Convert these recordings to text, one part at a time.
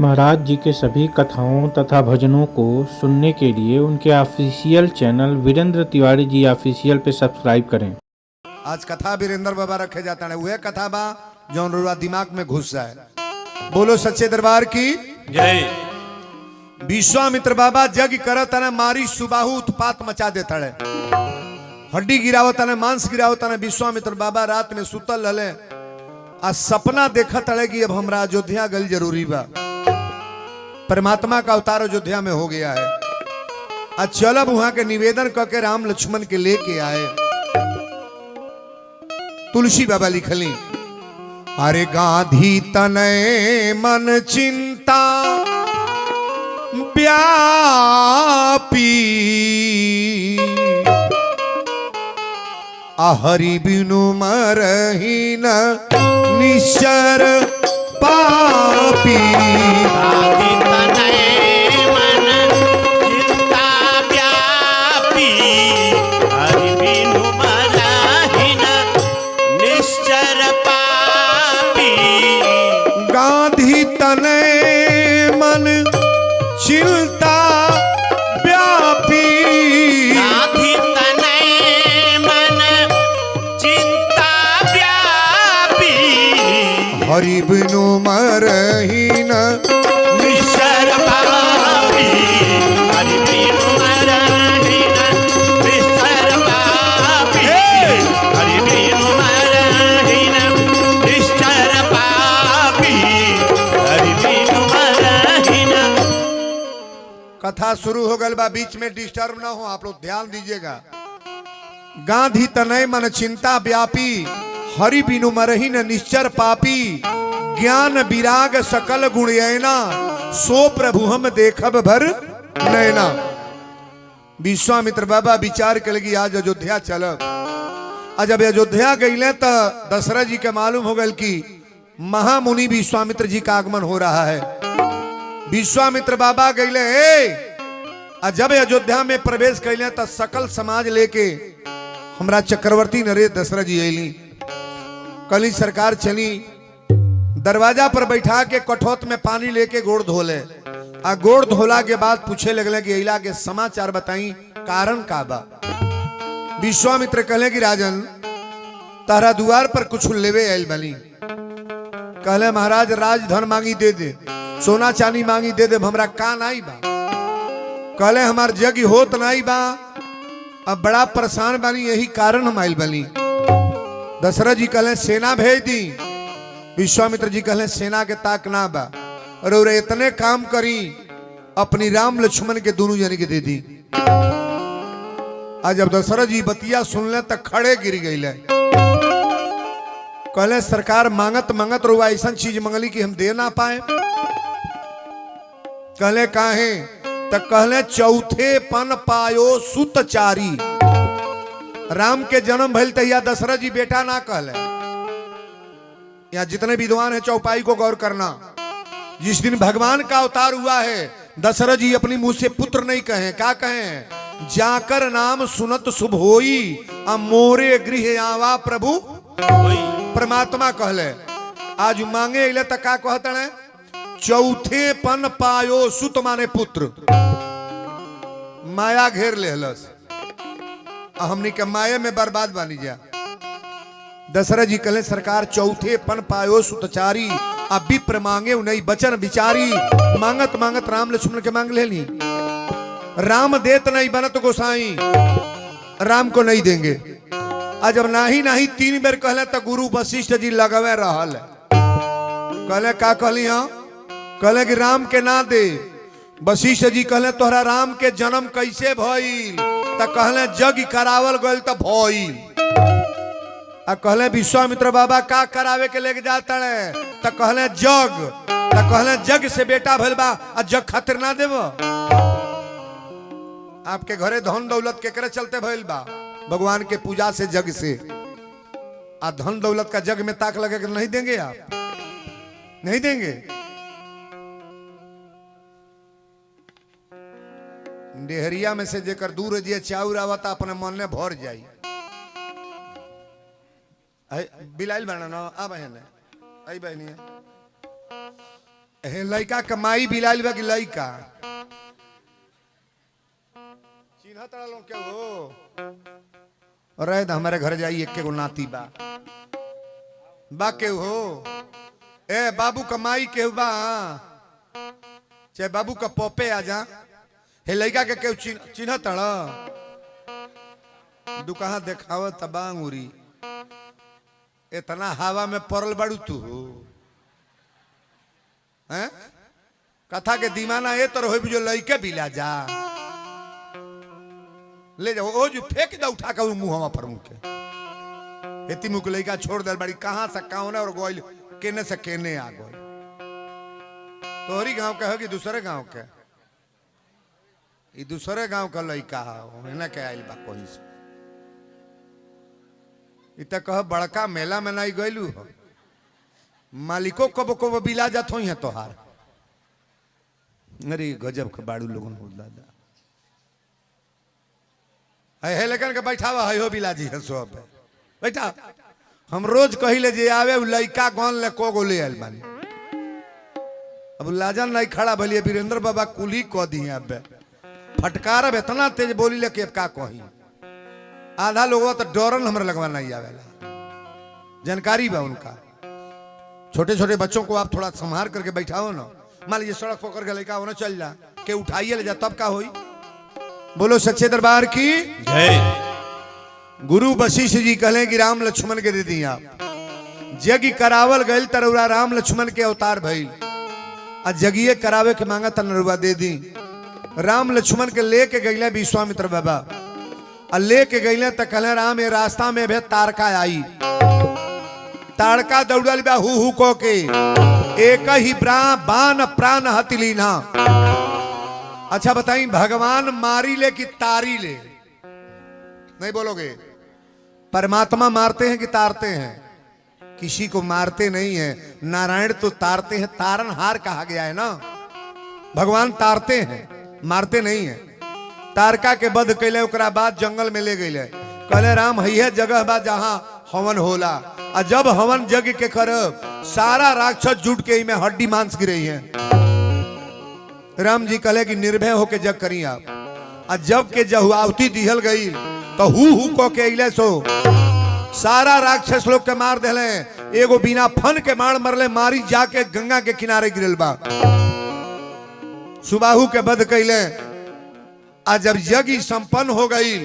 महाराज जी के सभी कथाओं तथा भजनों को सुनने के लिए उनके official channel Virendra Tiwari ji official पे सब्सक्राइब करें। आज कथा वीरेंद्र बाबा रखे जाता है, वह कथा बा जौन रुआ दिमाग में घुस जाए। बोलो सच्चे दरबार की जय। विश्वामित्र बाबा जग करत ने मारी सुबाहु उत्पात मचा देता है, हड्डी गिरावत ने मांस गिरावत ने। विश्वामित्र बाबा रात में सुतल रहे, आज सपना देखत है कि अब हमरा अयोध्या गल जरूरी बा। परमात्मा का अवतार अयोध्या में हो गया है। आज चलब वहां के निवेदन करके राम लक्ष्मण के लेके आए। तुलसी बाबा लिखली, अरे गांधी तनय मन चिंता व्यापी, आहरि बिनु मरहीन निश्चर पापी। गांधी तनय मन चिंता व्यापी, गांधी तनय मन चिंता व्यापी, हरि बिनु मरहीन निश्चर पापी, हरि बिनु मरहीन निश्चर पापी, हरि बिनु मरहीन निश्चर पापी, हरि बिनु मरहीन। कथा शुरू हो गल बा, बीच में डिस्टर्ब ना हो, आप लोग ध्यान दीजिएगा। गांधी तनय मन चिंता व्यापी, हरि बिनु मरहीन निश्चर पापी, ज्ञान विराग सकल गुणयना, सो प्रभु हम देखब भर नैना। विश्वामित्र बाबा विचार कर लगी आज अयोध्या चलब। आज जब अयोध्या गईले तो दशरथ जी के मालूम हो गल कि महामुनि विश्वामित्र जी का आगमन हो रहा है। विश्वामित्र बाबा गईले जब अयोध्या में प्रवेश कैले तो सकल समाज लेके हमरा चक्रवर्ती नरेश दशरथ जी अली। कली सरकार चली, दरवाजा पर बैठा के कठौत में पानी लेके गोड़ धोले। गोड़ धोला के बाद पूछे लगले कि इला के समाचार बताई, कारण का बा। विश्वामित्र कहले कि राजन तारा द्वार पर कुछ लेवे आयल बनी। कहले महाराज राजधन मांगी दे दे, सोना चांदी मांगी दे दे, हमरा का नहीं बा। कहले हमार जग होत नहीं बा, अब बड़ा परेशान बानी, यही कारण हम आयल बनी। दशरथ जी कहले सेना भेज दी। विश्वामित्र जी कहले सेना के ताक ना बा, और इतने काम करी अपनी राम लक्ष्मण के दोनों जन के दे दी। आज जब दशरथ जी बतिया सुनले तक खड़े गिर गईले। कहले सरकार मांगत मांगत रुआ ऐसा चीज मंगली कि हम दे ना पाए। कहले काहे? तक कहले चौथे पन पायो सुतचारी। राम के जन्म भइल तहिया दशरथ जी बेटा ना कहले। यहाँ जितने विद्वान है चौपाई को गौर करना। जिस दिन भगवान का अवतार हुआ है दशरथ जी अपनी मुंह से पुत्र नहीं कहे, क्या कहें? जाकर नाम सुनत शुभ होई, मोरे गृह आवा प्रभु परमात्मा कहले। आज मांगे अले तक का कहते हैं? चौथे पन पायो सुत माने पुत्र। माया घेर लेहलस, हमनी के माया में बर्बाद बनी जा। दशरथ जी कहले सरकार चौथे पन पायो सुतचारी, अब विप्र मांगे नहीं बचन बिचारी। मांगत मांगत राम लक्ष्मण के मांग ले ली। राम देत नहीं बनत गोसाई, राम को नहीं देंगे। आज जब नाही नाही तीन बेर कहले तो गुरु वशिष्ठ जी लगवे रहल। कहले का कहली? हाँ कहले कि राम के ना दे। वशिष्ठ जी कहले तोहरा राम के जन्म कैसे भइल? त कहले जग करावल गइल त भइल। कहले विश्वामित्र बाबा का करावे के लेके जाता है? त कहले जग। त कहले जग से बेटा भइल बा, जग खातिर ना देव। आपके घरे धन दौलत केकरे चलते भइल बा? भगवान के पूजा से, जग से। धन दौलत का जग में ताक लगे नहीं देंगे, आप नहीं देंगे। डेहरिया में से जेकर दूर जे चाउर आवता अपने मन में भर जाई। बिलाइल बना ना आ बहन आई बहनी हे लड़का कमाई बिलाइल बा कि लड़का चिन्ह तड़ा लो क्या हो रहे तो हमारे घर जाइए एक गो नाती बा के हो ए बाबू कमाई के बा चाहे बाबू का पोपे आ जा हे लड़का के केहू चिन्ह तड़ा दुकाहा देखाव तबांगुरी इतना हवा में पड़ल बड़ू तू हैं कथा के दीवाना ये तो जो लइके बिला जा ले जाओ ओ जो फेंक दे उठा के मुंहवा पर मुंह के एती मुंह के लइका छोड़ दे बड़ी कहां से कौन और गोइल केने से केने आ गई तोहरी गांव के हो कि दूसरे गांव के ई दूसरे गांव का लइका हो एना के आइल बा कोई से इत कह बड़का मेला में नहीं गइलू हो मालिको कब कब बिला जात हो तोहार अरे गजब के बाड़ू लोगन हो दादा है लेकिन के बैठावा है हो बिलाजी है सब बैठा हम रोज कहिले जे आवे उ लइका गन ले को गो ले आइल बानी अब लाजन नहीं खड़ा भलिए वीरेंद्र बाबा कुली क दी अब फटकार अब इतना तेज बोली ले के का कही आधा लोगों तो डरन हमरा लगवा नहीं आवेला जानकारी बा उनका छोटे छोटे बच्चों को आप थोड़ा संभाल करके बैठाओ ना मान लीजिए सड़क पकड़ के लेकर होना चल जा के उठाइए ले जा तब का होई बोलो सच्चे दरबार की जय। गुरु वशिष्ठ जी कहले कि राम लक्ष्मण के दे दी आप जग करावल गइल तरौरा राम लक्ष्मण के अवतार भइल आ जगिए करावे के मांगा तनरुआ दे दी राम लक्ष्मण के लेके गइले विश्वामित्र बाबा आ लेके गइले त कहले राम ये रास्ता में भे तारका आई ताड़का दौड़ल बा हु को के एक ही बान प्राण हतिलीना। अच्छा बताई भगवान मारी ले कि तारी ले नहीं बोलोगे परमात्मा मारते हैं कि तारते हैं किसी को मारते नहीं है नारायण तो तारते हैं तारनहार कहा गया है ना भगवान तारते हैं मारते नहीं है तारका के वध कैले ओकरा बाद जंगल में ले गए कहले राम है जगह बा जहां हवन होला आ जब हवन जग के कर सारा राक्षस जुट के में हड्डी मांस गिरई है राम जी कहले कि निर्भय होके जग करी आप आ जब के जहुआवती दिहल गई तो हु को के अइले सो सारा राक्षस लोग के मार देले एगो बिना फन के मार मरले मारी जाके गंगा के किनारे गिरल बा सुबाहु के वध कैले आ जब यज्ञ संपन्न हो गई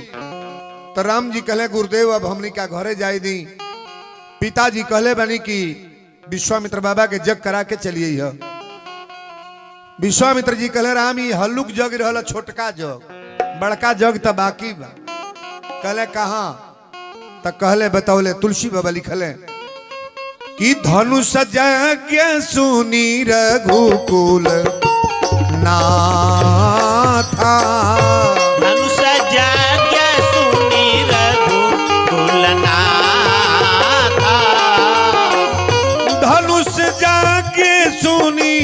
तो राम जी कहले गुरुदेव अब हमने क्या घरे जाए दी पिताजी कहले बनी कि विश्वामित्र बाबा के जग करा के चलिए है विश्वामित्र जी कहले राम ये हल्लुक जग रहल छोटका जग बड़का जग तो बाकी बा कहले कहाँ तो कहले बतौले तुलसी बाबा लिखले कि धनुष यज्ञ सुनी रघुकुल नाथा धनुष यज्ञ सुनी रघुकुल नाथा धनुष यज्ञ सुनी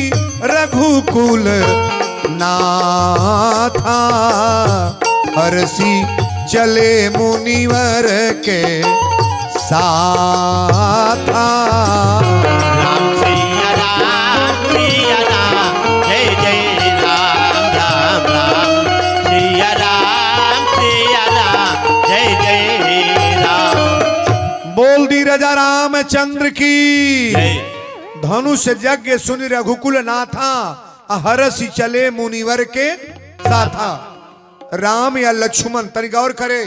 रघुकुल नाथा हरसी चले मुनिवर के साथा राम सिया राम जय जय राम राम राम सिया राम जय जय राम। बोल दी राजा रामचंद्र की जय। धनुष यज्ञ सुनि रघुकुल नाथा हरसी चले मुनिवर के साथा राम या लक्ष्मण तनी गौर करे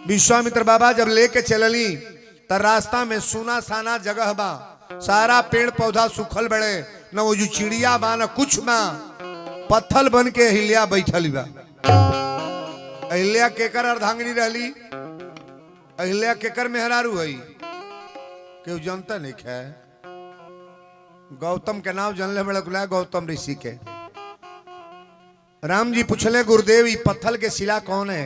विश्वामित्र बाबा जब लेके चलली तो रास्ता में सुना साना जगह बा सारा पेड़ पौधा सूखल बड़े न वो जो चिड़िया बा न कुछ बा पत्थल बन के अहिल्या बैठल बा अहिल्या केकर अर्धांगिनी रहली अहिल्या केकर मेहरारू है केहू जनता नहीं है गौतम के नाम जानले बड़ा गौतम ऋषि के राम जी पूछले गुरुदेव ये पत्थल के शिला कौन है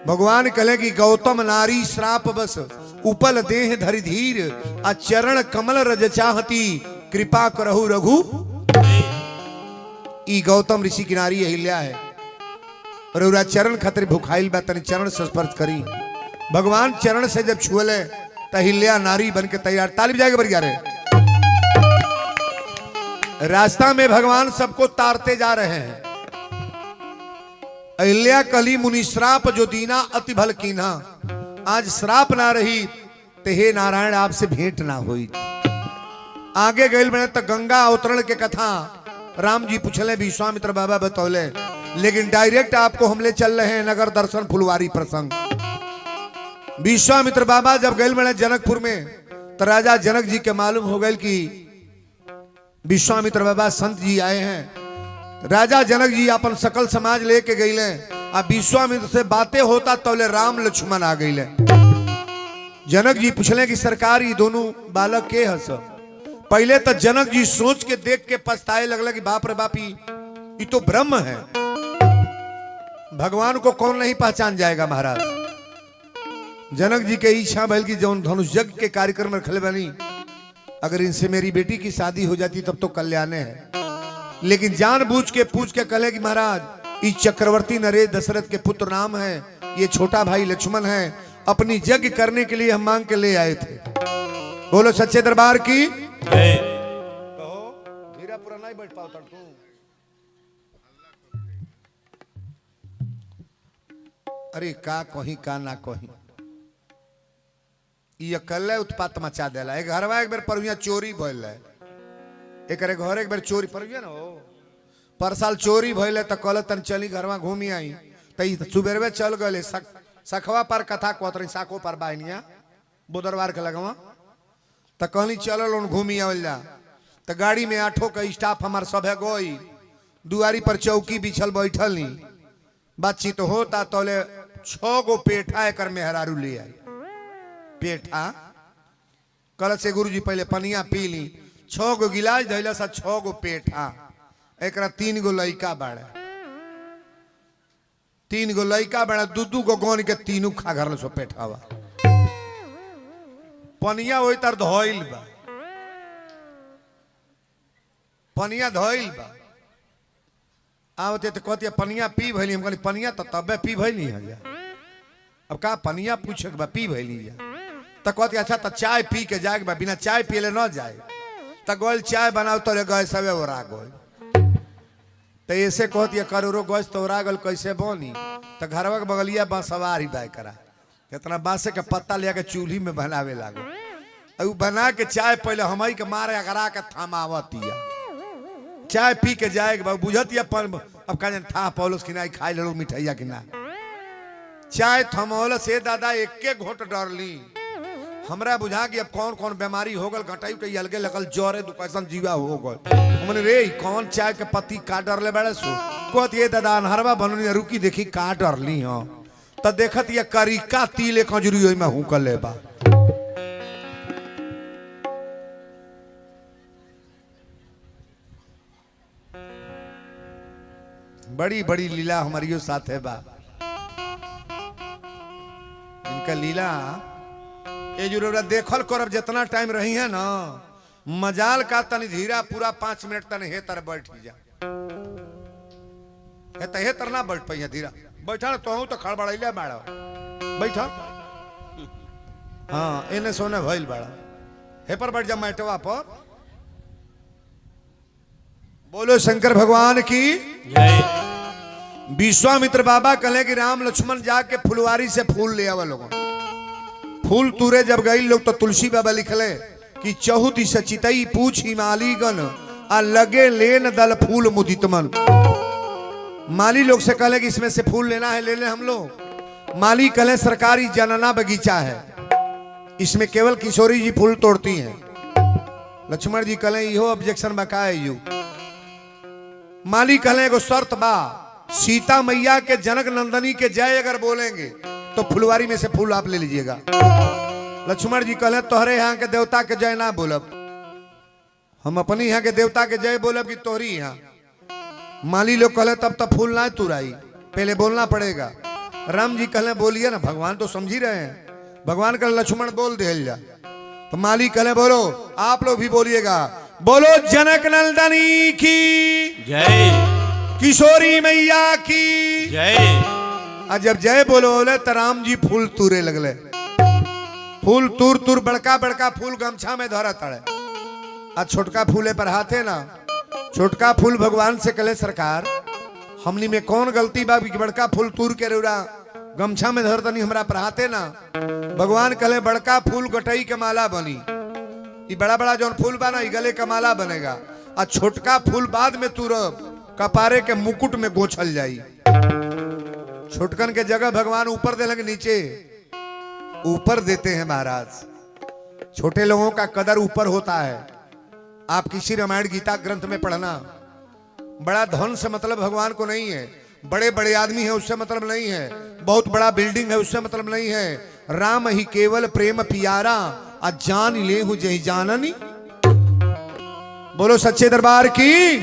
भगवान कहले कि गौतम नारी श्राप बस उपल देह धरि धीर आ चरण कमल रज चाहती कृपा करहु रघु ई गौतम ऋषि की नारी अहिल्या है और चरण खतरे भुखाइल बा तनी चरण से स्पर्श करी भगवान चरण से जब छुअले तो अहिल्या नारी बन के तैयार ताली बजा के बढ़िया रे रास्ता में भगवान सबको तारते जा रहे हैं। अहिल्या कली मुनि श्राप जो दीना अति भल कीन्हा। आज श्राप ना रही ते हे नारायण आपसे भेंट ना हुई। आगे गए बने तो गंगा अवतरण के कथा राम जी पूछले, विश्वामित्र बाबा बतौले, लेकिन डायरेक्ट आपको हम ले चल रहे हैं नगर दर्शन फुलवारी प्रसंग। विश्वामित्र बाबा जब गए बने जनकपुर में तो राजा जनक जी के मालूम हो गए कि विश्वामित्र बाबा संत जी आए हैं। राजा जनक जी अपन सकल समाज लेके गईले। अब विश्वामित्र से बातें होता तौले राम लक्ष्मण आ गईले। जनक जी पूछले कि सरकार ये दोनों बालक के हस। पहले तो जनक जी सोच के देख के पछताए लगला कि बाप रे बाप ये तो ब्रह्म है, भगवान को कौन नहीं पहचान जाएगा महाराज। जनक जी के इच्छा भइल कि जौन धनुष यज्ञ के कार्यक्रम में रखले बनी, अगर इनसे मेरी बेटी की शादी हो जाती तब तो कल्याण है। लेकिन जानबूझ के पूछ के कहे कि महाराज इस चक्रवर्ती नरेश दशरथ के पुत्र नाम है, ये छोटा भाई लक्ष्मण है, अपनी यज्ञ करने के लिए हम मांग के ले आए थे। बोलो सच्चे दरबार की जय। धीरा पूरा नहीं बैठ पाता तू। अरे का कहीं का ना कहीं ये अकेले उत्पात मचा देला। एक घरवा एक बार परविया चोरी भइल है, एक घर एक बार चोरी परविया ना हो पर साल चोरी भइल है तो कल तन चली घरवा घूमी आई तो सुबेरवे चल गए सखवा पर कथा कोतरी साखो पर बाहनिया बुधवार के लगवा तो कहली चलो घूमी आवल जा। तो गाड़ी में 8 का स्टाफ हमार सब है गई, दुआरी पर चौकी बिछल बैठल नी बातचीत होता तोले 6 गो पेठा एक मेहरारू ले आई। पेठा कल से गुरुजी पहले पनिया पी ली, 6 गो गिलास धैला सा 6 गो पेठा, एक 3 गो लइका बाड़े, 3 गो लइका बाड़े, 2 गो गौन के तीनों खा घर सो पेठावा। पनिया वही तर धोइल बा, पनिया धोइल बा। आवते तो कहती पनिया पी भैली, हम कहली पनिया तो तबे पी भैली है। अब का पनिया पूछे बा पी भैली तो कहती अच्छा तो चाय पी के जाए बा, बिना चाय पिए न जाए तो गोल चाय बनाओ तो गए सबे ओरा गोल। तो ऐसे कहती करोड़ो गैस तो ओरा गल कैसे बनी तो घरवा के बगलिया बांसवार ही बाय करा कितना बांसे के पत्ता ले के चूल्ही में बनावे लागो। अब बना के चाय पहले हम के मारे अगरा के थमावतिया, चाय पी के जाएगा बुझती अब कह था पौलस कि ना खाई लो मिठाइया कि ना। चाय थमौल से दादा एक घोट डर ली, हमरा बुझा कि अब कौन कौन बीमारी हो गल, घटाई उटाई अलगे लगल, जोरे दुकान जीवा हो गल। हमने रे कौन चाय के पत्ती का डर ले बड़े सो कहत ये दादा अनहरवा बननी रुकी देखी का डर ली हो तो देखत ये करिका तिल खजूरी में हूँ कर ले बा। बड़ी बड़ी लीला हमारी साथ है बा। इनका लीला ये जरूर देखल करब जितना टाइम रही है ना, मजाल का तनी धीरा पूरा 5 मिनट तन हे तर बैठ जा हे तर ना बैठ पाइया धीरा बैठा ना तो तो खड़बड़ैले बाड़ा बैठा। हाँ इन्हें सोने भइल बाड़ा हे पर बैठ जा मैटवा पर। बोलो शंकर भगवान की जय। विश्वामित्र बाबा कहे कि राम लक्ष्मण जाके फुलवारी से फूल ले आवा। लोगों फूल तुरे जब गई लोग तो तुलसी बाबा लिखले कि चहुति सचितई पूछ हिमालीगन आ लगे लेन दल फूल मुदित मन। माली लोग से कहे कि इसमें से फूल लेना है ले ले हम लोग। माली कहे सरकारी जनना बगीचा है, इसमें केवल किशोरी जी फूल तोड़ती हैं। लक्ष्मण जी कहे यो ऑब्जेक्शन बकाए यू। माली कहे एगो शर्त बा, सीता मैया के जनक नंदनी के जय अगर बोलेंगे तो फुलवारी में से फूल आप ले लीजिएगा। लक्ष्मण जी कहे तोहरे यहाँ के देवता के जय ना बोलब, हम अपनी यहाँ के देवता के जय बोलब कि तोहरी यहाँ। माली लोग कहे तब तक फूल ना तुराई, पहले बोलना पड़ेगा। राम जी कहे बोलिए ना, भगवान तो समझ ही रहे हैं। भगवान कहे लक्ष्मण बोल दे जा, तो माली कहे बोलो आप लोग भी बोलिएगा, बोलो जनक नंदनी की जय, किशोरी मैया की जय। और जब जय बोले तो राम जी फूल तूरे लगले। फूल तूर तूर बड़का बड़का फूल गमछा में धरा तड़े और छोटका फूले पर हाथे ना छोटका फूल भगवान से कले सरकार हमनी में कौन गलती बा कि बड़का फूल तूर के रौरा गमछा में धर तनी हमरा पढ़ाते ना। भगवान कले बड़का फूल गटई के माला बनी, ई बड़ा बड़ा जौन फूल बा ना ई गले का माला बनेगा, और छोटका फूल बाद में तूरब कपारे के मुकुट में गोछल जाई। छोटकन के जगह भगवान ऊपर दे लगे, नीचे ऊपर देते हैं महाराज। छोटे लोगों का कदर ऊपर होता है। आप किसी रामायण गीता ग्रंथ में पढ़ना, बड़ा धन से मतलब भगवान को नहीं है, बड़े बड़े आदमी है उससे मतलब नहीं है, बहुत बड़ा बिल्डिंग है उससे मतलब नहीं है। राम ही केवल प्रेम पियारा अजान ले हूं जही जाननी। बोलो सच्चे दरबार की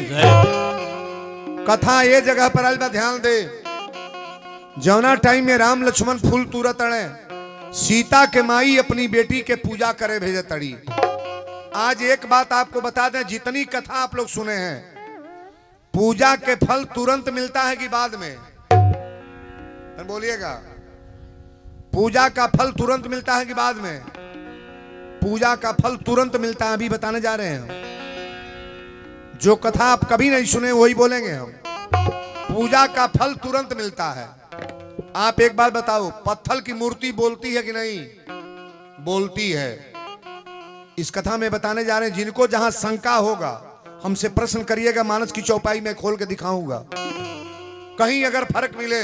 कथा ये जगह पर अलबा ध्यान दे। जौना टाइम में राम लक्ष्मण फूल तुरत अड़े, सीता के माई अपनी बेटी के पूजा करे भेजे तड़ी। आज एक बात आपको बता दें, जितनी कथा आप लोग सुने हैं, पूजा के फल तुरंत मिलता है कि बाद में? बोलिएगा, पूजा का फल तुरंत मिलता है कि बाद में? पूजा का फल तुरंत मिलता है, अभी बताने जा रहे हैं। जो कथा आप कभी नहीं सुने वही बोलेंगे हम। पूजा का फल तुरंत मिलता है। आप एक बात बताओ, पत्थर की मूर्ति बोलती है कि नहीं? बोलती है। इस कथा में बताने जा रहे हैं, जिनको जहां शंका होगा हमसे प्रश्न करिएगा, मानस की चौपाई में खोल के दिखाऊंगा। कहीं अगर फर्क मिले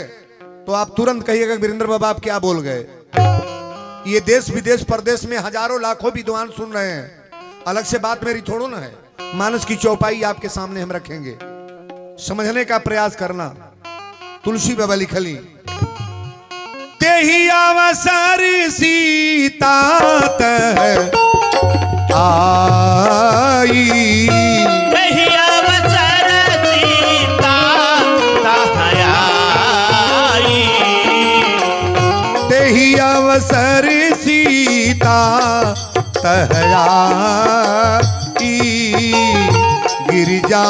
तो आप तुरंत कहिएगा वीरेंद्र बाबा आप क्या बोल गए। ये देश विदेश परदेश में हजारों लाखों विद्वान सुन रहे हैं, अलग से बात मेरी थोड़ो ना है। मानस की चौपाई आपके सामने हम रखेंगे, समझने का प्रयास करना। तुलसी बाबा लिखली, तेही अवसर सीता आई, तेही अवसर सीता आई, तेही अवसर सीता तहयाई, गिरिजा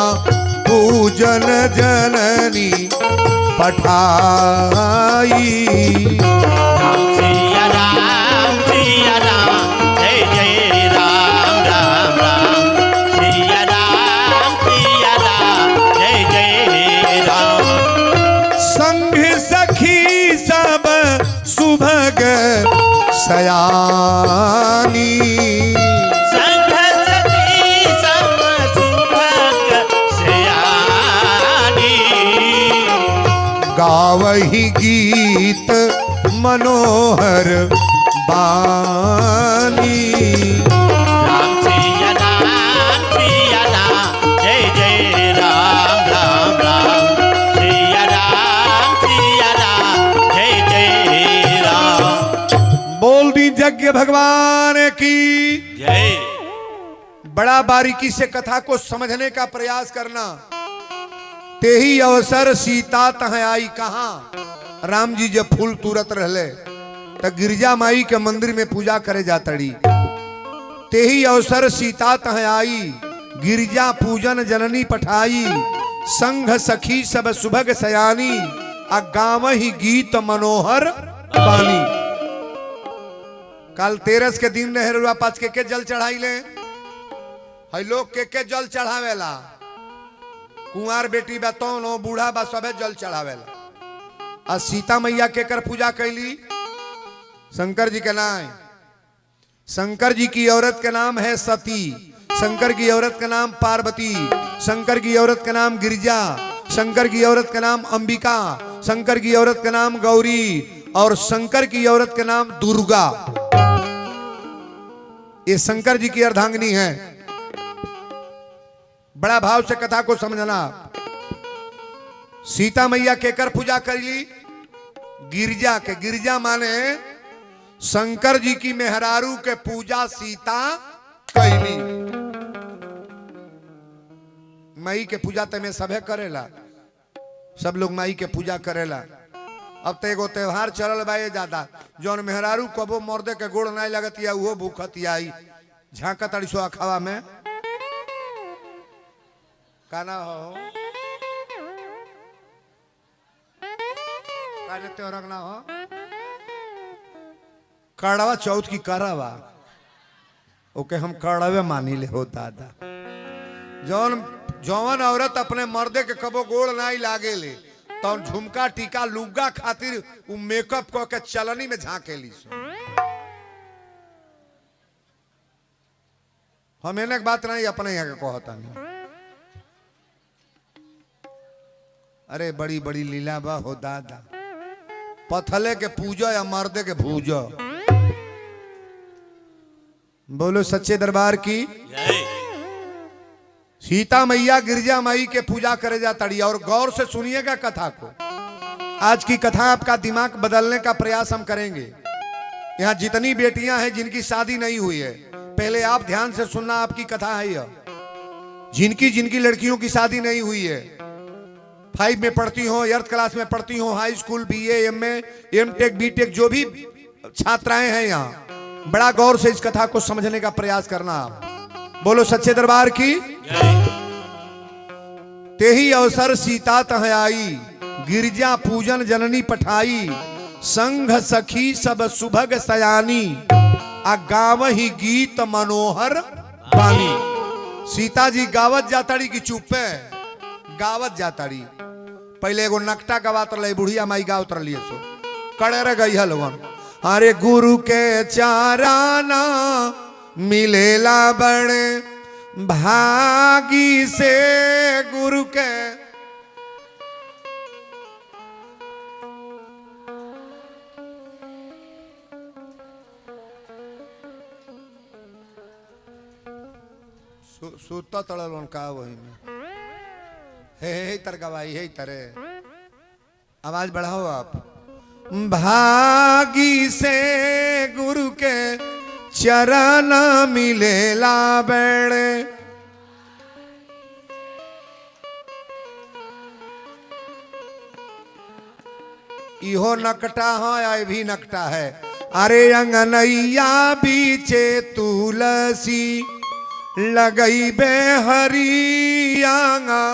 पूजन जननी पठाई। सिया राम जय जय राम राम राम, सिया राम जय जय राम। संग सखी सब सुभग सयानी, संग सखी सब सुभग सयानी, गावही गीत मनोहर बानी। राम सिया राम जय जय राम राम राम, सिया राम जय जय राम। बोल दी यज्ञ भगवान की जय। बड़ा बारीकी से कथा को समझने का प्रयास करना। तेही अवसर सीता तह आई, कहा राम जी जब फूल तुरत रहले तो गिरजा माई के मंदिर में पूजा करे जातड़ी। तेही अवसर सीता तह आई, गिरजा पूजन जननी पठाई, संघ सखी सब सुभग सयानी, आ गाँव ही गीत मनोहर पानी। कल तेरस के दिन नेहरू पास के जल चढ़ाई ले, है लोग के जल चढ़ावेला। कुंवार बेटी बा तो बूढ़ा बा सबे जल चढ़ावेला। आ सीता मैया के कर पूजा कैली? शंकर जी के नाम। शंकर जी की औरत का नाम है सती, शंकर की औरत का नाम पार्वती, शंकर की औरत का नाम गिरिजा, शंकर की औरत का नाम अंबिका, शंकर की औरत का नाम गौरी, और शंकर की औरत का नाम दुर्गा। ये शंकर जी की अर्धांगिनी है। बड़ा भाव से कथा को समझना। सीता मैया के कर पूजा कर ली? गिरजा के। गिरजा माने शंकर जी की मेहरारू के पूजा सीता कैली। माई के पूजा तमें सभे करेला, सब लोग माई के पूजा करेला। अब तो एगो त्योहार चलल बा ये ज्यादा, जौन मेहरारू कबो मर्दे के गोड़ नहीं लगत या वो भूखत आई झांकत अड़िसो अखावा में। काना हो काने त्योहार ना हो, कड़वा चौथ की करवा ओके हम कड़वे मानी ले हो दादा। जौन जौन औरत अपने मर्दे के कबो गोड़ नहीं लागे ले तो झुमका टीका लुग्गा खातिर उ मेकअप क के चलनी में झांके ली सो। हम एने के बात नहीं अपने यहाँ के कहता नहीं। अरे बड़ी बड़ी लीला बा हो दादा, पथले के पूजा या मर्दे के भूजा। बोलो सच्चे दरबार की। जय सीता मैया गिरजा माई के पूजा करे जाती। और गौर से सुनिएगा कथा को। आज की कथा आपका दिमाग बदलने का प्रयास हम करेंगे। यहाँ जितनी बेटियां हैं जिनकी शादी नहीं हुई है, पहले आप ध्यान से सुनना, आपकी कथा है यह। जिनकी जिनकी लड़कियों की शादी नहीं हुई है, 5 में पढ़ती हो, 8th क्लास में पढ़ती हो, हाई school, BA, MA, M.Tech, B.Tech जो भी छात्राएं हैं यहाँ, बड़ा गौर से इस कथा को समझने का प्रयास करना। बोलो सच्चे दरबार की। तेही अवसर सीता तह आई, गिरजा पूजन जननी पठाई, संघ सखी सब सुभग सयानी, आ गावही गीत मनोहर बानी। सीता जी गावत जाताड़ी की चुप्पे गावत जाताड़ी। पहले एगो नकटा गवात रही, बुढ़िया माई गावत रही सो कड़े रह गई हलवन। अरे गुरु के चाराना मिलेला बड़े भागी से, गुरु के सूता तड़ल का वही में हे तर गवाई हे तरे। आवाज बढ़ाओ आप। भागी से गुरु के चरण मिलेला बेड़े, इहो नकटा है या भी नकटा है। अरे अंगनैया बीचे तुलसी लगई बे हरियांगा,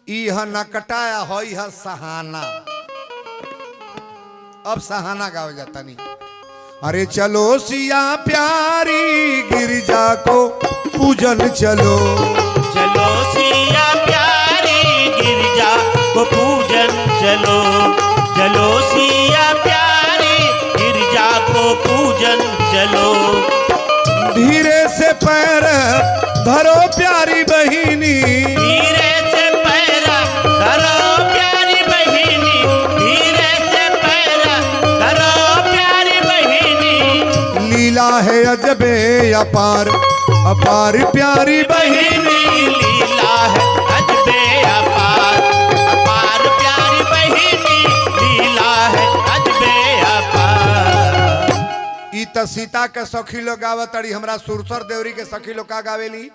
यह नकटा हो यह सहाना। अब सहाना गाओ जाता नहीं। अरे चलो सिया प्यारी गिरजा को पूजन चलो, चलो सिया प्यारी गिरजा को पूजन चलो, चलो सिया प्यारी गिरजा को पूजन चलो। धीरे से पैर धरो प्यारी बहिनी, धीरे से पैर धरो प्यारी बहिनी, धीरे से पैर धरो प्यारी बहिनी। लीला है अजबे अपार अपार प्यारी बहिनी, लीला है अजबे अपार अपार प्यारी बहिनी, लीला है अजबे अपार। ई त सीता के सखी लोग गावतड़ी, हमरा सुरसर देवरी के सखी लोग का गावेली।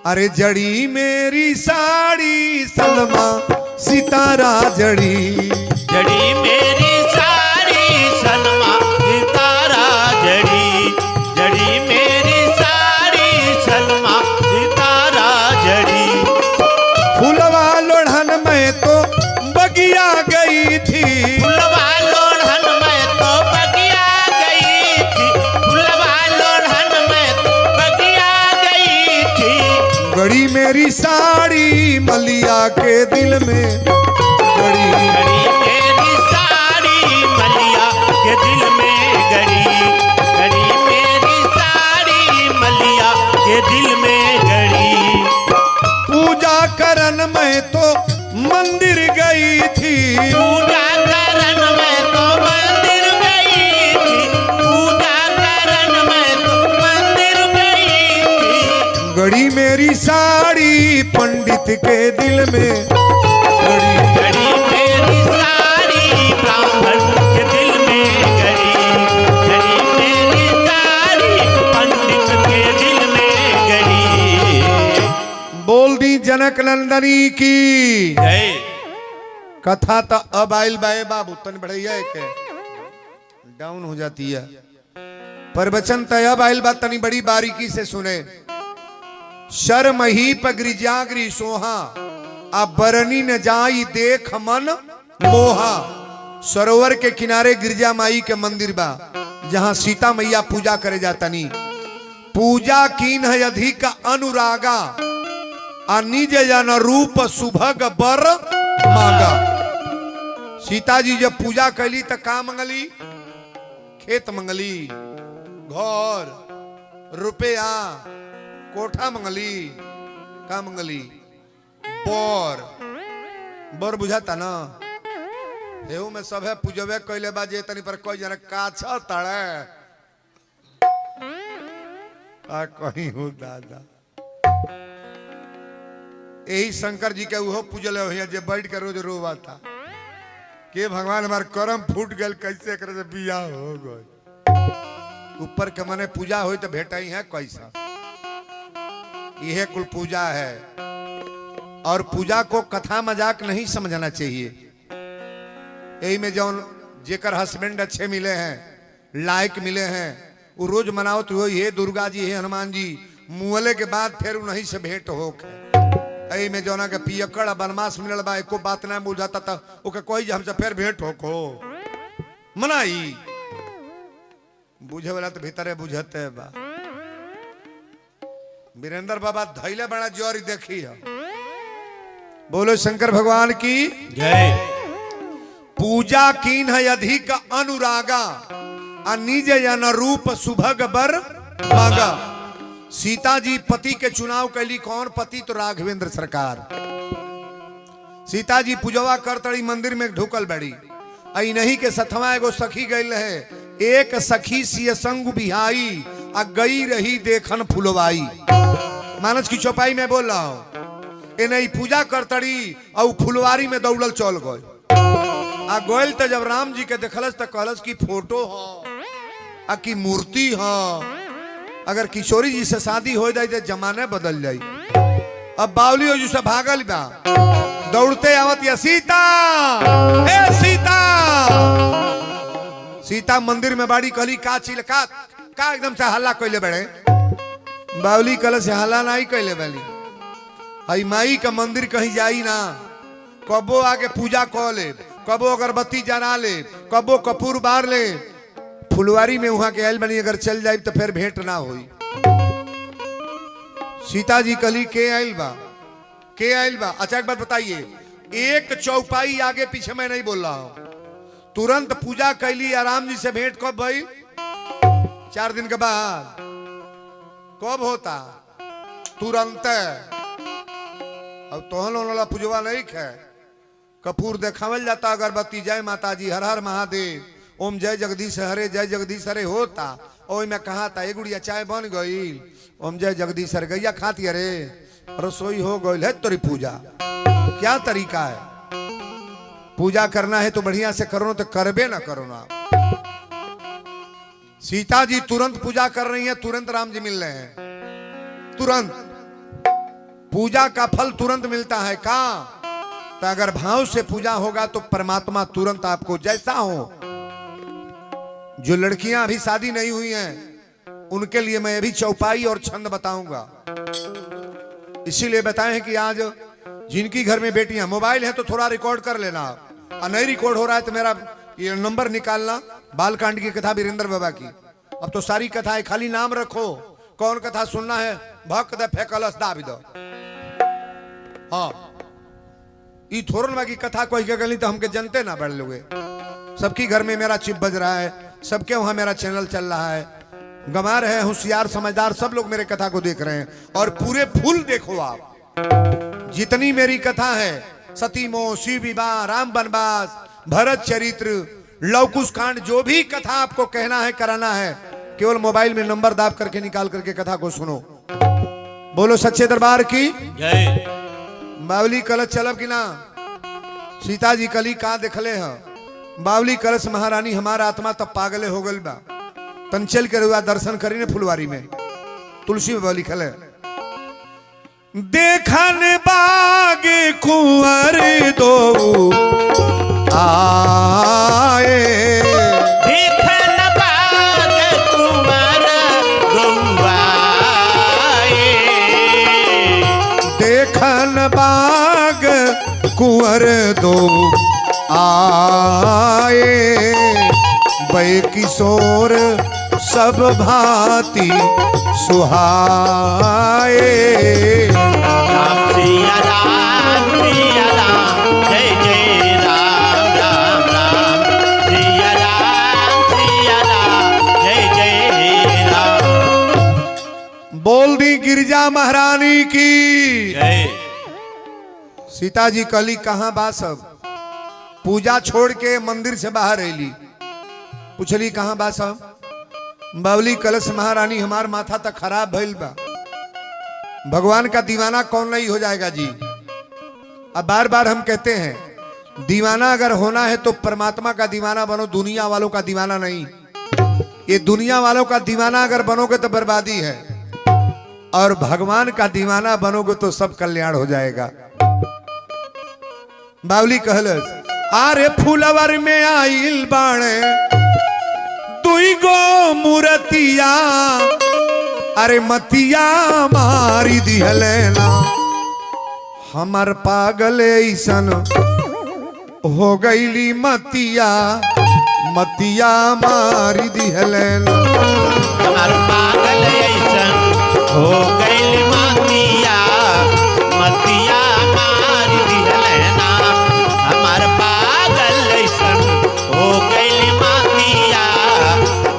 अरे जड़ी मेरी साड़ी सलमा सितारा जड़ी, जड़ी मेरी साड़ी सलमा सितारा जड़ी, जड़ी मेरी साड़ी सलमा सितारा जड़ी। फूलवा लोढ़न में तो बगिया गई थी, फुलवा लोढ़न में तो बगिया गई थी, फुलवा लोढ़न में तो बगिया गई थी। गड़ी मेरी साड़ी मलिया के दिल में, गड़ी गड़ी मेरी साड़ी मलिया के दिल में गड़ी, गड़ी मेरी साड़ी मलिया के दिल में गड़ी। पूजा करन में तो मंदिर गई थी, पूजा करन में तो मंदिर गई थी, पूजा करन में तो मंदिर गई थी। गड़ी मेरी साड़ी पंडित के दिल में, गड़ी गड़ी मेरी साड़ी ब्राह्मण के दिल में गड़ी, गड़ी मेरी साड़ी पंडित के दिल में गड़ी। बोल दी जनक नंदनी की जय। कथा तो अब आइल बाए बाबू तन बढ़िया के डाउन हो जाती है। प्रवचन तो अब आइल बात तनी बड़ी बारीकी से सुने। शर्म ही पगरी जागरी सोहा, अब बरनी न जाई देख मन मोहा सरोवर के किनारे गिरजा माई के मंदिर बा जहां सीता मैया पूजा करे जातनी। पूजा कीन है अधिक अनुरागा आ निज जन रूप सुभग बर मांगा। सीता जी जब पूजा कैली तो का मंगली? खेत मंगली, घर, रुपया, कोठा मंगली, का मंगली? बर बुझाता ना। एहू में सब है पूजबे कैले बा जे तनी पर कोई जना काछा तड़े आ कहीं हो दादा। यही शंकर जी के उहो पूजले हो जे बैठ के रोज रोवाता के भगवान हमार करम फूट गल कैसे करे से बियाह हो गई। ऊपर के मने पूजा होई तो भेटा ही है कैसा। यह कुल पूजा है और पूजा को कथा मजाक नहीं समझना चाहिए। यही में जौन जेकर हस्बैंड अच्छे मिले हैं, लायक मिले हैं, वो रोज मनाओ तो हे दुर्गा जी, हे हनुमान जी, मुहले के बाद फिर उन्हीं से भेंट हो। यही में जौना के पियकड़ बनमास मिलल बा, एको बात ना बुझाता था ओके कोई हमसे फिर भेंट हो मनाई। बुझे वाला तो भीतरे बुझते बा। वीरेंद्र बाबा धैले बड़ा जोरी देखी है। बोलो शंकर भगवान की जय। पूजा कीन है अधिक अनुरागा आ निज जन रूप सुभग बर मांगा। सीता जी पति के चुनाव कैली। कौन पति? तो राघवेंद्र सरकार। सीता जी पूजवा करतड़ी मंदिर में ढुकल बड़ी। आई नहीं के सथवा एगो सखी गई है। एक सखी सिय संग बिहाई आ गई रही देखन फुलवाई। मानस की चौपाई में बोल रहा हूं। ए नहीं पूजा करतड़ी और फुलवारी में दौड़ल चल गए। आ गोयल तो जब राम जी के देखलस तो कहलस की फोटो हो आ की मूर्ति हो। अगर किशोरी जी से शादी हो जाए तो जमाने बदल जाए। अब बावली हो जिसे भागल बा, दौड़ते आवत या सीता, ए सीता। सीता मंदिर में बाड़ी कहली का चिल का एकदम से हल्ला कैले बड़े। बावली कल से हल्ला नहीं कैले बड़ी। हई माई का मंदिर कहीं जाई ना, कबो आगे पूजा कर ले, कबो अगरबत्ती जला ले, कबो कपूर बार ले। फुलवारी में वहां के आयल बनी अगर चल जाए तो फिर भेंट ना होई। सीता जी कली के आयल बा, के आयल बा। अच्छा एक बात बताइए, एक चौपाई आगे पीछे मैं नहीं बोल रहा हूं। तुरंत पूजा कैली, आराम जी से भेंट कब भाई? 4 दिन के बाद। कब होता? तुरंत। अब तोहन वाला पूजवा नहीं खे, कपूर देखावल जाता, अगरबत्ती, जय माता जी, हर हर महादेव, ओम जय जगदीश हरे, जय जगदीश हरे होता। ओई में कहा था एगुड़िया चाय बन गई, ओम जय जगदीश हरे, गैया खाती अरे रसोई हो गई है। तोरी पूजा क्या तरीका है? पूजा करना है तो बढ़िया से करो, तो करबे ना करो ना। सीता जी तुरंत पूजा कर रही है, तुरंत राम जी मिल रहे हैं। तुरंत पूजा का फल तुरंत मिलता है। कहां? तो अगर भाव से पूजा होगा तो परमात्मा तुरंत आपको जैसा हो। जो लड़कियां अभी शादी नहीं हुई हैं उनके लिए मैं अभी चौपाई और छंद बताऊंगा। इसीलिए बताएं कि आज जिनकी घर में बेटियां, मोबाइल है तो थोड़ा रिकॉर्ड कर लेना, और नहीं रिकॉर्ड हो रहा है तो मेरा ये नंबर निकालना। बालकांड की कथा वीरेंद्र बाबा की। अब तो सारी कथाएं, खाली नाम रखो कौन कथा सुनना है। भक दे फेकलस दाबी दो। हाँ, ये थोरन बाकी कथा कोई के गली तो हमके जनते ना बढ़ लोगे। सबकी घर में मेरा चिप बज रहा है, सबके वहां मेरा चैनल चल रहा है। गंवार है, होशियार, समझदार सब लोग मेरे कथा को देख रहे हैं। और पूरे फुल देखो आप, जितनी मेरी कथा है, सतीमो, शिव विवाह, राम वनवास, भरत चरित्र, लवकुश कांड, जो भी कथा आपको कहना है, कराना है, केवल मोबाइल में नंबर दाब करके निकाल करके कथा को सुनो। बोलो सच्चे दरबार की जय। बावली कलश चलब कि ना? सीता जी कली का देखले है। बावली कलश महारानी हमारा आत्मा तब पागले हो गल बा। तन चल कर हुआ दर्शन करी ने फुलवारी में। तुलसी में बावली खले देखन बाग कुंवर दो आए, देखन बाग कुंवर दो आए, देखन बाग कुंवर दो आए बै किशोर सब भांति सुहाए। राम सिया राम, जय जय राम राम राम। सिया राम, जय जय राम। बोल दी गिरजा महारानी की। जय। सीता जी कहली कहाँ बा सब? पूजा छोड़ के मंदिर से बाहर अली। पूछली कहाँ बा सब? बावली कलश महारानी हमार माथा तक खराब भइल बा। भगवान का दीवाना कौन नहीं हो जाएगा जी। अब बार बार हम कहते हैं दीवाना अगर होना है तो परमात्मा का दीवाना बनो, दुनिया वालों का दीवाना नहीं। ये दुनिया वालों का दीवाना अगर बनोगे तो बर्बादी है, और भगवान का दीवाना बनोगे तो सब कल्याण हो जाएगा। बावली कहलस आरे फूलवर में आइल बाणे दुई गो मूर्तिया, अरे मतिया मारी दिहलेना। हमर पागल ऐसन हो गईली मतिया, मतिया मारी दिहलेना। हमार पागल ऐसन हो गइल मतिया, मतिया मार दिहलेना। हमार पागल ऐसन हो गइल मतिया,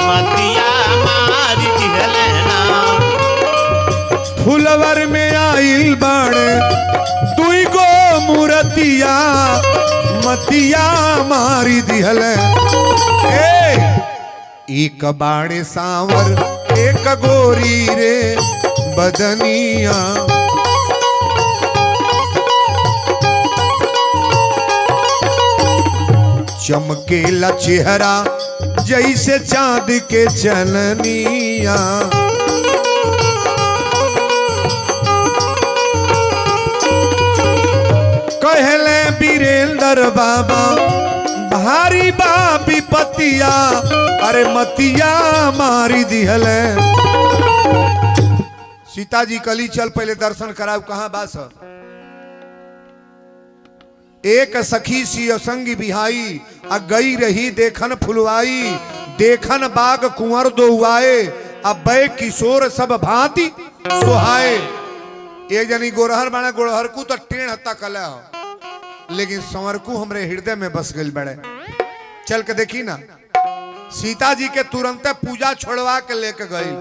मतिया मार दिहलेना। फुलवर में आइल बाणे दुई गो मूर्तिया, मतिया मारी दिहले। एक बाणे सांवर एक गोरी रे बदनिया, चमकेला चेहरा जैसे चांद के चननिया। कहले वीरेंद्र बाबा भारी बा विपतिया, अरे मतिया मारी दिहले। सीता जी कली चल पहले दर्शन कराओ कहाँ बास। एक सखी सिय संगी बिहाई, आ गई रही देखन फुलवाई। देखन बाग कुंवर दोआए, अब बै किशोर सब भांति सुहाए। एक जनी गोरहर बना, गोरहरकू तो टेढ़ हत्ता कला हो, लेकिन संवरकू हमरे हृदय में बस गई बड़े। चल के देखी ना, सीता जी के तुरंत पूजा छोड़वा के लेके गई।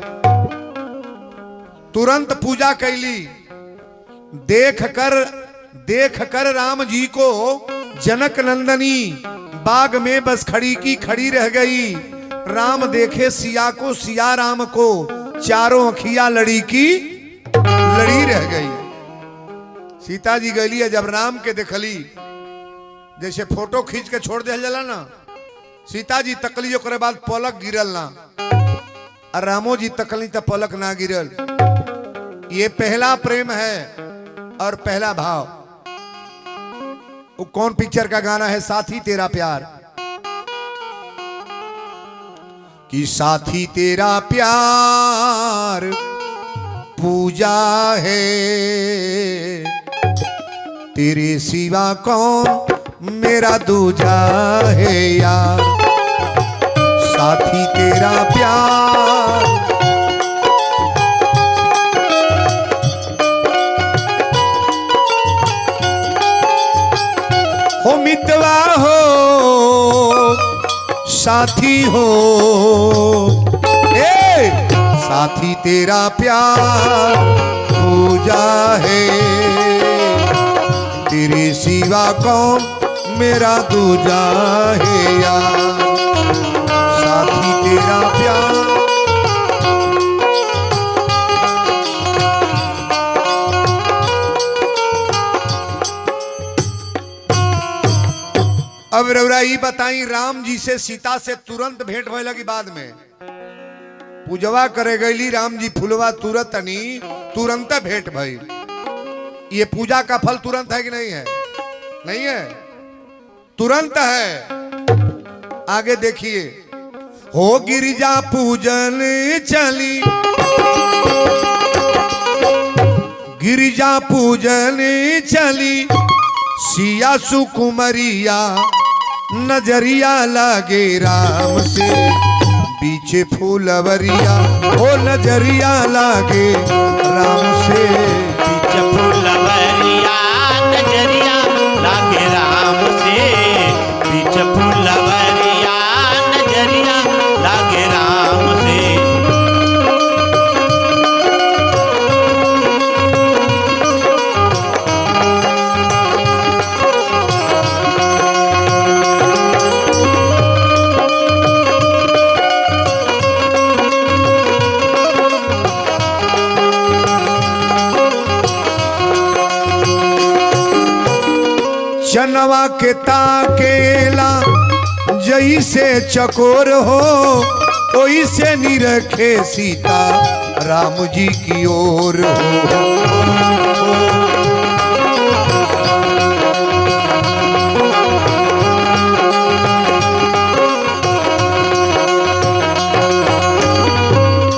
तुरंत पूजा कैली। देख कर राम जी को जनक नंदनी बाग में बस खड़ी की खड़ी रह गई। राम देखे सिया को, सिया राम को, चारों अखियां लड़ी की लड़ी रह गई। सीता जी गई है जब राम के देखली, जैसे फोटो खींच के छोड़ दे जला ना, सीता जी तकली ओकरे बाद पलक गिरल ना, और रामो जी तकली तो पलक ना गिरल। ये पहला प्रेम है और पहला भाव। वो कौन पिक्चर का गाना है? साथी तेरा प्यार। कि साथी तेरा प्यार पूजा है, तेरे सिवा कौन मेरा दूजा है यार। साथी तेरा प्यार हो, मितवा हो साथी हो, साथी तेरा प्यार पूजा है, तेरे सिवा कौन मेरा दूजा है यार। साथी तेरा प्यार अब रउरा ई बताई, राम जी से सीता से तुरंत भेंट भइल लगी। बाद में पूजवा करे गईली, राम जी फुलवा तुरंत भेंट भइल। ये पूजा का फल तुरंत है कि नहीं है? नहीं है, तुरंत है। आगे देखिए, हो गिरिजा पूजन चली, गिरिजा पूजन चली, सिया सुकुमरिया नजरिया लागे राम से पीछे फूलवरिया, ओ नजरिया लागे राम से पीछे फूलवरिया, नजरिया लागे राम से पीछे फूलवरिया, नजरिया लागे राम से। चनवा के ताकेला जैसे चकोर हो, ओइसे निरखे सीता राम जी की ओर हो।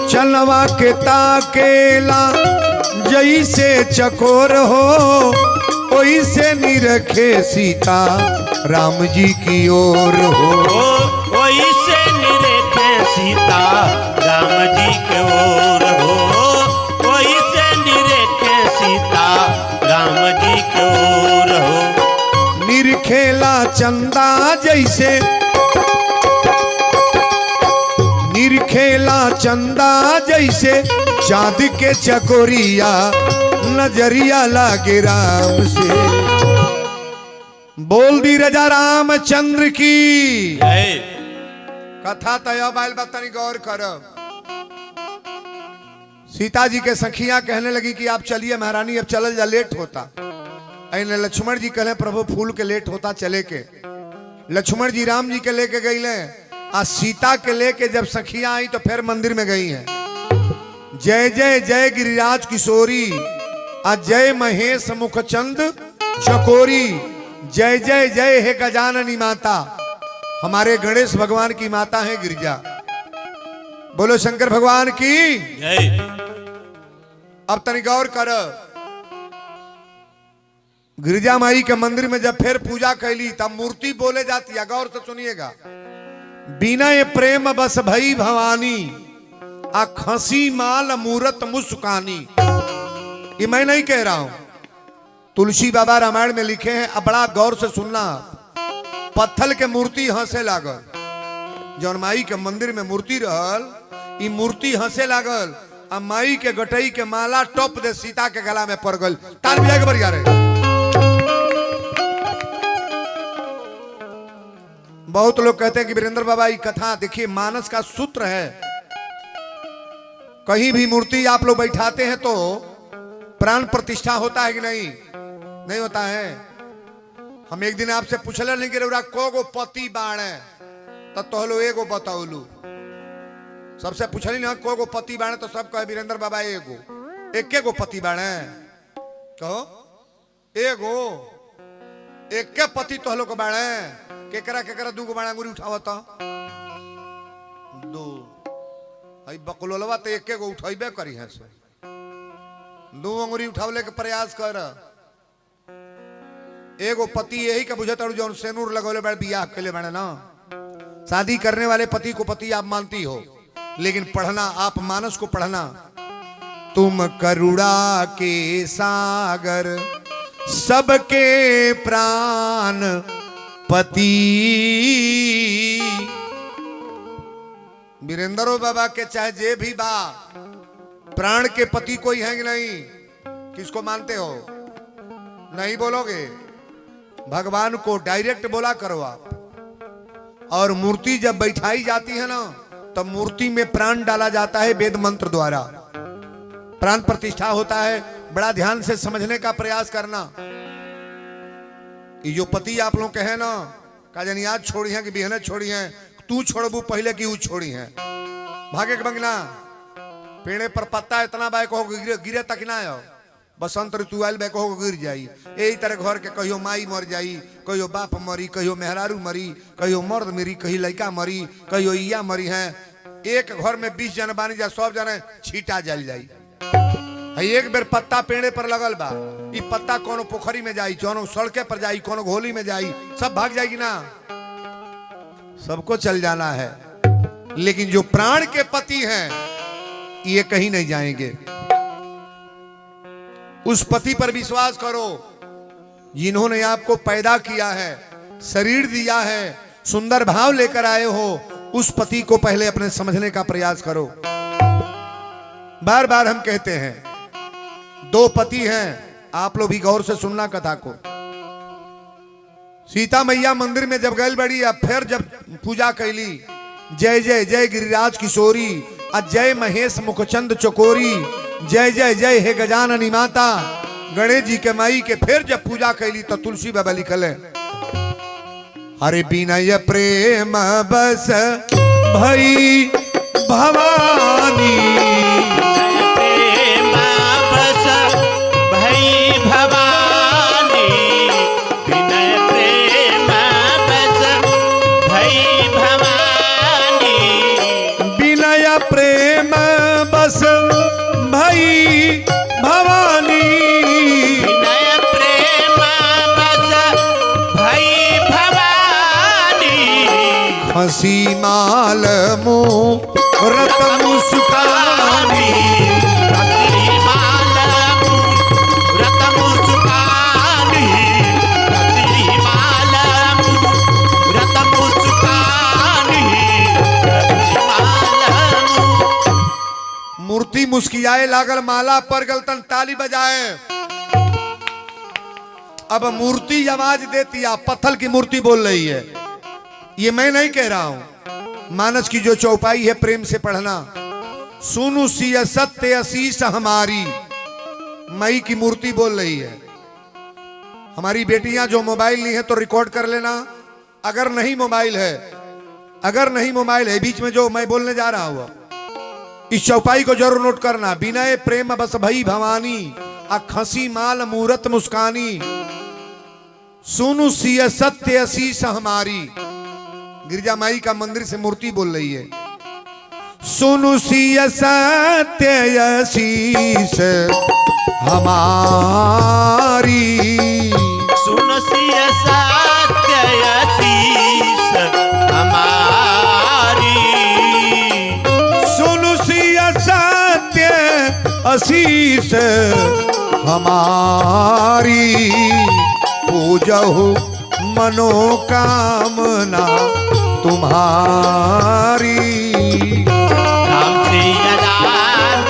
चनवा के ताकेला जैसे चकोर हो, ओइसे निरखे सीता राम जी की ओर हो। ओइसे निरखे सीता राम जी की ओर हो, ओइसे निरखे सीता राम जी की ओर हो। निरखेला चंदा जैसे, निरखेला चंदा जैसे चांद के चकोरिया, नजरिया लागे राम से। बोल दी राजा रामचंद्र की कथा तय बाल बतानी गौर करो। सीता जी के सखियां कहने लगी कि आप चलिए महारानी, अब चल जा, लेट होता। ऐने लक्ष्मण जी कहले प्रभु फूल के लेट होता चले के। लक्ष्मण जी राम जी के लेके गई ले, आ सीता के लेके जब सखियां आई तो फिर मंदिर में गई हैं। जय जय जय गिरिराज किशोरी, अजय महेश मुखचंद चकोरी, जय जय जय हे गजाननी माता। हमारे गणेश भगवान की माता है गिरिजा। बोलो शंकर भगवान की जय। अब तनी गौर कर, गिरिजा माई के मंदिर में जब फिर पूजा कैली तब मूर्ति बोले जाती है। गौर से सुनिएगा। बिनय प्रेम बस भई भवानी, आ खसी माल मूरत मुस्कानी। ये मैं नहीं कह रहा हूं, तुलसी बाबा रामायण में लिखे हैं। अब बड़ा गौर से सुनना। पत्थर के मूर्ति हंसे लागल, जौन माई के मंदिर में मूर्ति रहल, ई मूर्ति हंसे लागल। आ माई के गटई के माला टॉप दे सीता के गला में पड़ गल। ताल बजा के बढ़िया रहे। बहुत लोग कहते हैं कि वीरेंद्र बाबा ये कथा देखिए मानस का सूत्र है। कहीं भी मूर्ति आप लोग बैठाते हैं तो प्राण प्रतिष्ठा होता है कि नहीं? नहीं होता है। हम एक दिन आपसे पूछले नहीं कि रउरा कोगो पति बाणे, तब तो हलो एगो बताओलू। सबसे पूछली ना कोगो पति बाणे तो सब कहे वीरेंद्र बाबा एगो, एके गो पति बाणे। कहो एगो, एके पति तो हलो को बाणे। केकरा केकरा दूगो बाणे अंगुरी उठावता? दो। आई बकुलवा तो एके गो उठाइबे करी है से। दो अंगुरी उठावले के प्रयास कर। एगो पति यही का बुझत और जौन सेनूर लगौले बड़े बियाह के लिए बने ना। शादी करने वाले पति को पति आप मानती हो, लेकिन पढ़ना आप मानस को पढ़ना। तुम करुणा के सागर सबके प्राण पति। वीरेंद्रो बाबा के चाहे जे भी बा, प्राण के पति कोई है कि नहीं? किसको मानते हो? नहीं बोलोगे? भगवान को डायरेक्ट बोला करो आप। और मूर्ति जब बैठाई जाती है ना, तब मूर्ति में प्राण डाला जाता है वेद मंत्र द्वारा। प्राण प्रतिष्ठा होता है। बड़ा ध्यान से समझने का प्रयास करना। ये जो पति आप लोग कहे ना, का जानी आज छोड़ी है कि बिहने छोड़ी है, तू छोड़बू पहले की वो छोड़ी है। भागे के बंगना पेड़े पर पत्ता इतना बाय कहो गिरे तक ना हो। बसंत ऋतु आयल बे कहो गिर जाई। यही तरह घर के कहियो माई मर जाई, कहियो बाप मरी, कहियो मेहरारू मरी, कहियो मर्द मरी, कहीं लड़का मरी, कहियो इया मरी है। एक घर में 20 जन बानी जा, सब जने छीटा जल जाई। एक बेर पत्ता पेड़े पर लगल बा, ई पत्ता कोनो पोखरी में जाई, कोनो सड़के पर जाई, कोनो घोली में जाई, सब भाग जाएगी ना। सबको चल जाना है, लेकिन जो प्राण के पति हैं ये कहीं नहीं जाएंगे। उस पति पर विश्वास करो जिन्होंने आपको पैदा किया है, शरीर दिया है, सुंदर भाव लेकर आए हो। उस पति को पहले अपने समझने का प्रयास करो। बार बार हम कहते हैं 2 पति हैं, आप लोग भी गौर से सुनना कथा को। सीता मैया मंदिर में जब गैल बड़ी, अब फिर जब पूजा कैली, जय जय जय गिरिराज किशोरी, जय महेश मुखचंद चकोरी, जय जय जय हे गजाननी माता, गणेश जी के माई के फिर जब पूजा कैली तो तुलसी बाबा लिखल है, हरे विनय प्रेम बस भई भवानी, प्रेम बस भई भवानी, विनय प्रेम बस भई भवानी, विनय प्रेम बस भई भवानी, विनय प्रेम बस भई भवानी, हंसी माल मुहूर्त मुस्कानी, रतनी माल मुहूर्त मुस्कानी, रतनी माल मुहूर्त मुस्कानी, रतनी माल मूर्ति मुस्कियाए लागल, माला पर गलतन ताली बजाए। अब मूर्ति आवाज देती है, पत्थर की मूर्ति बोल रही है। ये मैं नहीं कह रहा हूं, मानस की जो चौपाई है प्रेम से पढ़ना। सुनु सिय सत्य असीस हमारी, मई की मूर्ति बोल रही है। हमारी बेटियां जो मोबाइल नहीं है तो रिकॉर्ड कर लेना, अगर नहीं मोबाइल है, अगर नहीं मोबाइल है, बीच में जो मैं बोलने जा रहा हूं इस चौपाई को जरूर नोट करना। विनय प्रेम बस भई भवानी, खसी माल मूरत मुस्कानी, सुनु सिय सत्य असीस हमारी। गिरजा माई का मंदिर से मूर्ति बोल रही है, सुनु सिय सत्य असीस हमारी, सुन सिय सत्य असीस हमारी, सुनु सिय सत्य असीस हमारी, पूजहु मनोकामना तुम्हारी। राम सिया राम,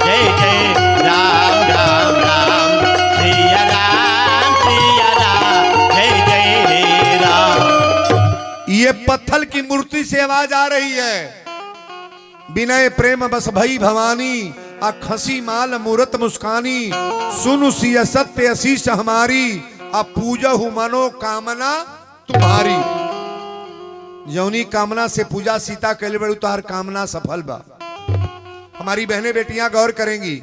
जय जय राम राम राम, सिया राम, जय जय राम। ये पत्थर की मूर्ति से आवाज आ रही है, विनय प्रेम बस भई भवानी, खसी माल मूरत मुस्कानी, सुनु सिय सत्य असीस हमारी, पूजहु मनोकामना तुम्हारी। जौनी कामना से पूजा सीता कैले बड़ू तो हर कामना सफल बा। हमारी बहनें बेटियां गौर करेंगी,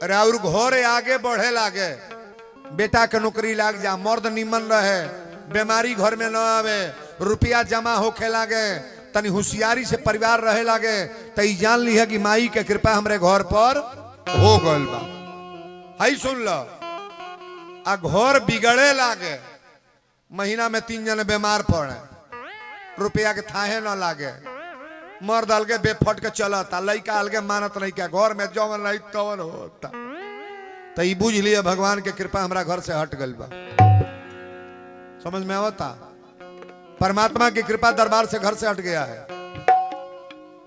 और घोर आगे बढ़े लागे, बेटा के नौकरी लाग जा, मर्द निमन रहे, बीमारी घर में न आवे, रुपया जमा होखे लागे, तनी होशियारी से परिवार रहे लागे, तो जान ली है कि माई के कृपा हमरे घर पर हो गल बा। हाई सुन लो, घर बिगड़े लागे, महीना में 3 जने बीमार पड़े, रुपया के थाहे न लागे, मर्द अलगे बेफट के चलता, लड़का अलगे मानत नहीं, क्या घर में जवन नहीं तवन होता। तो ये बुझ लिया भगवान के कृपा हमरा घर से हट गल बा। समझ में आवता, परमात्मा की कृपा दरबार से घर से हट गया है।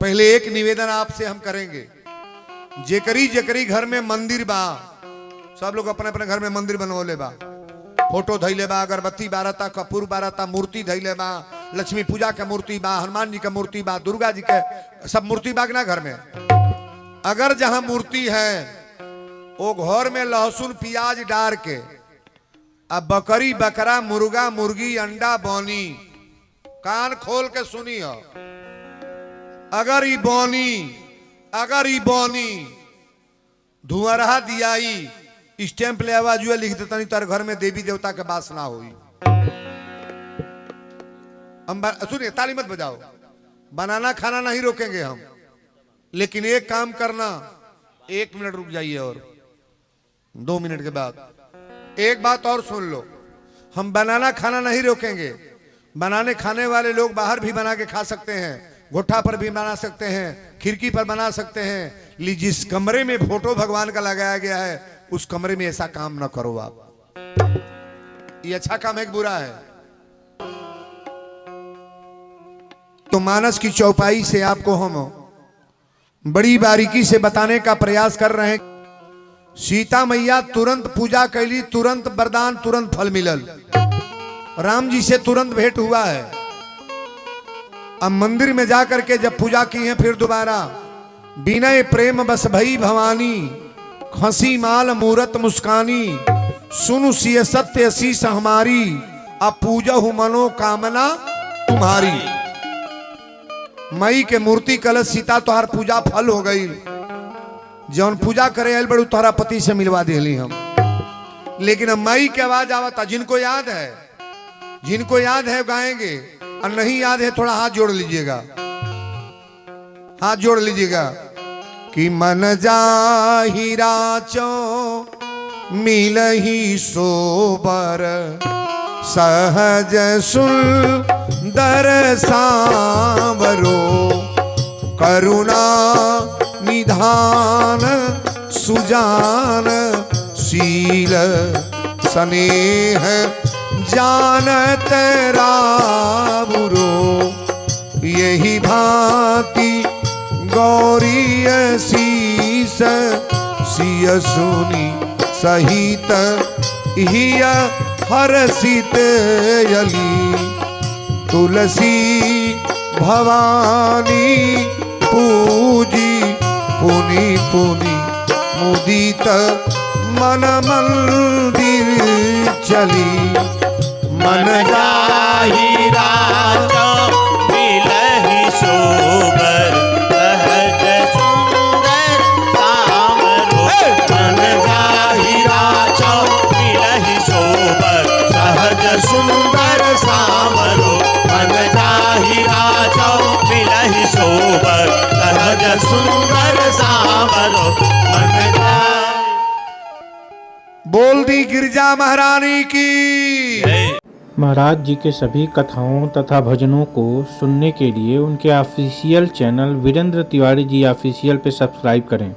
पहले एक निवेदन आपसे हम करेंगे, जेकरी जेकरी घर में मंदिर बा, सब लोग अपने अपने घर में मंदिर बनवले बा, फोटो धैले बा, अगरबत्ती बारता, कपूर बारता, मूर्ति धैले बा, लक्ष्मी पूजा के मूर्ति बा, हनुमान जी का मूर्ति बा, दुर्गा जी के सब मूर्ति बा ना घर में। अगर जहां मूर्ति है वो घर में लहसुन प्याज डाल के, अब बकरी बकरा मुर्गा मुर्गी अंडा बनी, कान खोल के सुनी हो, अगर ई बनी धुआरहा दियाई, स्टैंप ले आवाज लिख देता, नहीं तार घर में देवी देवता के वासना हुई। सुनिए, ताली मत बजाओ, बनाना खाना नहीं रोकेंगे हम, लेकिन एक काम करना, 1 मिनट रुक जाइए और 2 मिनट के बाद एक बात और सुन लो, हम बनाना खाना नहीं रोकेंगे, बनाने खाने वाले लोग बाहर भी बना के खा सकते हैं, गोठा पर भी बना सकते हैं, खिड़की पर बना सकते हैं, लेकिन जिस कमरे में फोटो भगवान का लगाया गया है उस कमरे में ऐसा काम ना करो आप। ये अच्छा काम है कि बुरा है? तो मानस की चौपाई से आपको हम बड़ी बारीकी से बताने का प्रयास कर रहे हैं। सीता मैया तुरंत पूजा कैली, तुरंत वरदान, तुरंत फल मिलल। राम जी से तुरंत भेंट हुआ है। अब मंदिर में जाकर के जब पूजा की है फिर दोबारा, विनय प्रेम बस भई भवानी, खसी माल मूरत मुस्कानी, सुनु सिय सत्य शीस हमारी, अब पूजहु मनोकामना तुम्हारी। मई के मूर्ति कलश सीता तोहार पूजा फल हो गई। जौन पूजा करे आयल बड़ू तोहरा पति से मिलवा दिली हम। लेकिन अब मई के आवाज आवता, जिनको याद है, जिनको याद है गाएंगे, और नहीं याद है थोड़ा हाथ जोड़ लीजिएगा, हाथ जोड़ लीजिएगा। कि मन जाहि राचो मिलहि सोबर, सहज सुंदर सांवरो, करुणा निधान सुजान, शील स्नेह जानत रावुरो, यही भांति गौरी शीस सिय सुनी, सहित हिय हरसित यली, तुलसी भवानी पूजी, पुनि पुनि मुदित मन मंदिर चली। मन जाहि राचो मिलहि सोबर, सहज सुंदर सांवरो। मन जाहि राचो मिलहि सोबर, सहज सुंदर सांवरो। मन जाहि राचो मिलहि सोबर, सहज सुंदर सांवरो। मन जाहि। बोल दी गिरजा महारानी की। महाराज जी के सभी कथाओं तथा भजनों को सुनने के लिए उनके official channel Virendra Tiwari ji official पे सब्सक्राइब करें।